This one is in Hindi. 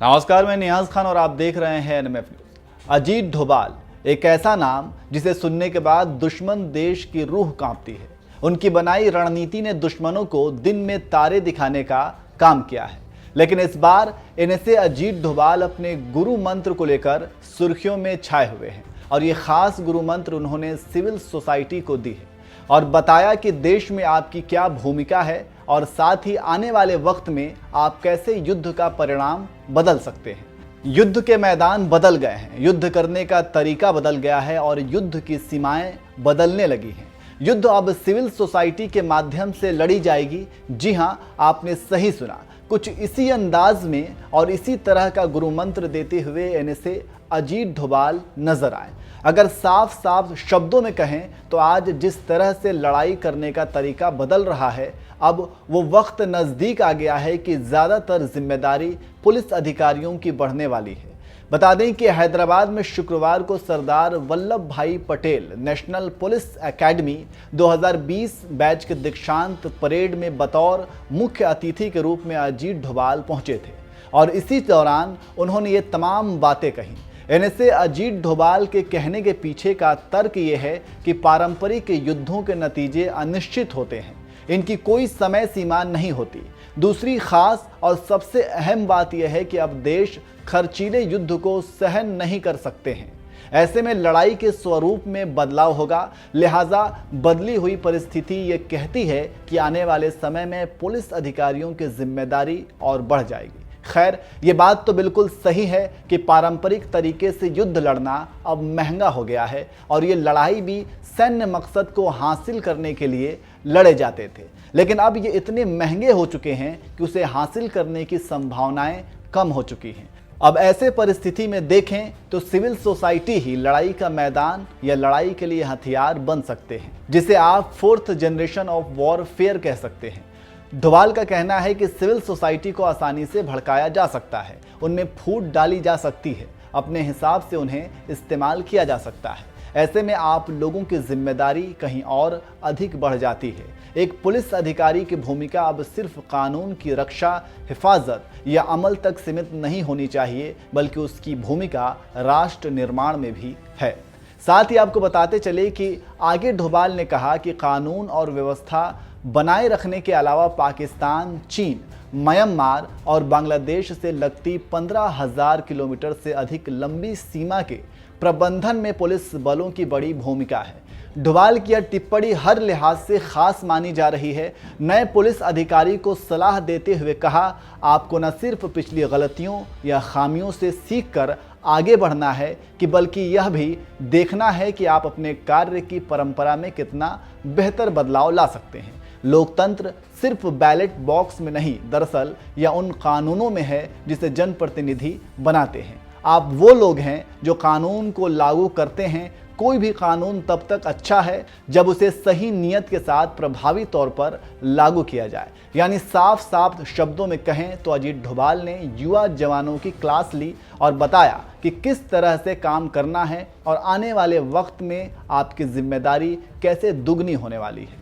नमस्कार, मैं नियाज खान और आप देख रहे हैं एनएमएफ न्यूज। अजीत डोभाल एक ऐसा नाम जिसे सुनने के बाद दुश्मन देश की रूह कांपती है। उनकी बनाई रणनीति ने दुश्मनों को दिन में तारे दिखाने का काम किया है, लेकिन इस बार इनसे अजीत डोभाल अपने गुरु मंत्र को लेकर सुर्खियों में छाए हुए हैं और ये खास गुरु मंत्र उन्होंने सिविल सोसाइटी को दी है और बताया कि देश में आपकी क्या भूमिका है और साथ ही आने वाले वक्त में आप कैसे युद्ध का परिणाम बदल सकते हैं। युद्ध के मैदान बदल गए हैं, युद्ध करने का तरीका बदल गया है और युद्ध की सीमाएं बदलने लगी हैं। युद्ध अब सिविल सोसाइटी के माध्यम से लड़ी जाएगी। जी हां, आपने सही सुना, कुछ इसी अंदाज में और इसी तरह का गुरु मंत्र देते हुए इनसे अजीत डोभाल नजर आए। अगर साफ साफ शब्दों में कहें तो आज जिस तरह से लड़ाई करने का तरीका बदल रहा है, अब वो वक्त नज़दीक आ गया है कि ज़्यादातर जिम्मेदारी पुलिस अधिकारियों की बढ़ने वाली है। बता दें कि हैदराबाद में शुक्रवार को सरदार वल्लभ भाई Patel national police academy 2020 batch के दीक्षांत परेड में बतौर मुख्य अतिथि के रूप में अजीत डोभाल पहुंचे थे और इसी दौरान उन्होंने ये तमाम बातें कहीं। इनसे अजीत डोभाल के कहने के पीछे का तर्क ये है कि पारंपरिक युद्धों के नतीजे अनिश्चित होते हैं, इनकी कोई समय सीमा नहीं होती। दूसरी खास और सबसे अहम बात यह है कि अब देश खर्चीले युद्ध को सहन नहीं कर सकते हैं। ऐसे में लड़ाई के स्वरूप में बदलाव होगा, लिहाजा बदली हुई परिस्थिति ये कहती है कि आने वाले समय में पुलिस अधिकारियों की जिम्मेदारी और बढ़ जाएगी। खैर, ये बात तो बिल्कुल सही है कि पारंपरिक तरीके से युद्ध लड़ना अब महंगा हो गया है और ये लड़ाई भी सैन्य मकसद को हासिल करने के लिए लड़े जाते थे, लेकिन अब ये इतने महंगे हो चुके हैं कि उसे हासिल करने की संभावनाएं कम हो चुकी हैं। अब ऐसे परिस्थिति में देखें तो सिविल सोसाइटी ही लड़ाई का मैदान या लड़ाई के लिए हथियार बन सकते हैं, जिसे आप 4th जनरेशन ऑफ वॉरफेयर कह सकते हैं। डोभाल का कहना है कि सिविल सोसाइटी को आसानी से भड़काया जा सकता है, उनमें फूट डाली जा सकती है, अपने हिसाब से उन्हें इस्तेमाल किया जा सकता है। ऐसे में आप लोगों की जिम्मेदारी कहीं और अधिक बढ़ जाती है। एक पुलिस अधिकारी की भूमिका अब सिर्फ कानून की रक्षा, हिफाजत या अमल तक सीमित नहीं होनी चाहिए, बल्कि उसकी भूमिका राष्ट्र निर्माण में भी है। साथ ही आपको बताते चले कि आगे डोभाल ने कहा कि कानून और व्यवस्था बनाए रखने के अलावा पाकिस्तान, चीन, म्यांमार और बांग्लादेश से लगती 15,000 किलोमीटर से अधिक लंबी सीमा के प्रबंधन में पुलिस बलों की बड़ी भूमिका है। डोभाल की यह टिप्पणी हर लिहाज से खास मानी जा रही है। नए पुलिस अधिकारी को सलाह देते हुए कहा, आपको न सिर्फ पिछली गलतियों या खामियों से सीखकर आगे बढ़ना है कि बल्कि यह भी देखना है कि आप अपने कार्य की परंपरा में कितना बेहतर बदलाव ला सकते हैं। लोकतंत्र सिर्फ बैलेट बॉक्स में नहीं, दरअसल यह उन कानूनों में है जिसे जनप्रतिनिधि बनाते हैं। आप वो लोग हैं जो कानून को लागू करते हैं। कोई भी कानून तब तक अच्छा है जब उसे सही नियत के साथ प्रभावी तौर पर लागू किया जाए। यानी साफ साफ शब्दों में कहें तो अजीत डोभाल ने युवा जवानों की क्लास ली और बताया कि किस तरह से काम करना है और आने वाले वक्त में आपकी जिम्मेदारी कैसे दुगनी होने वाली है।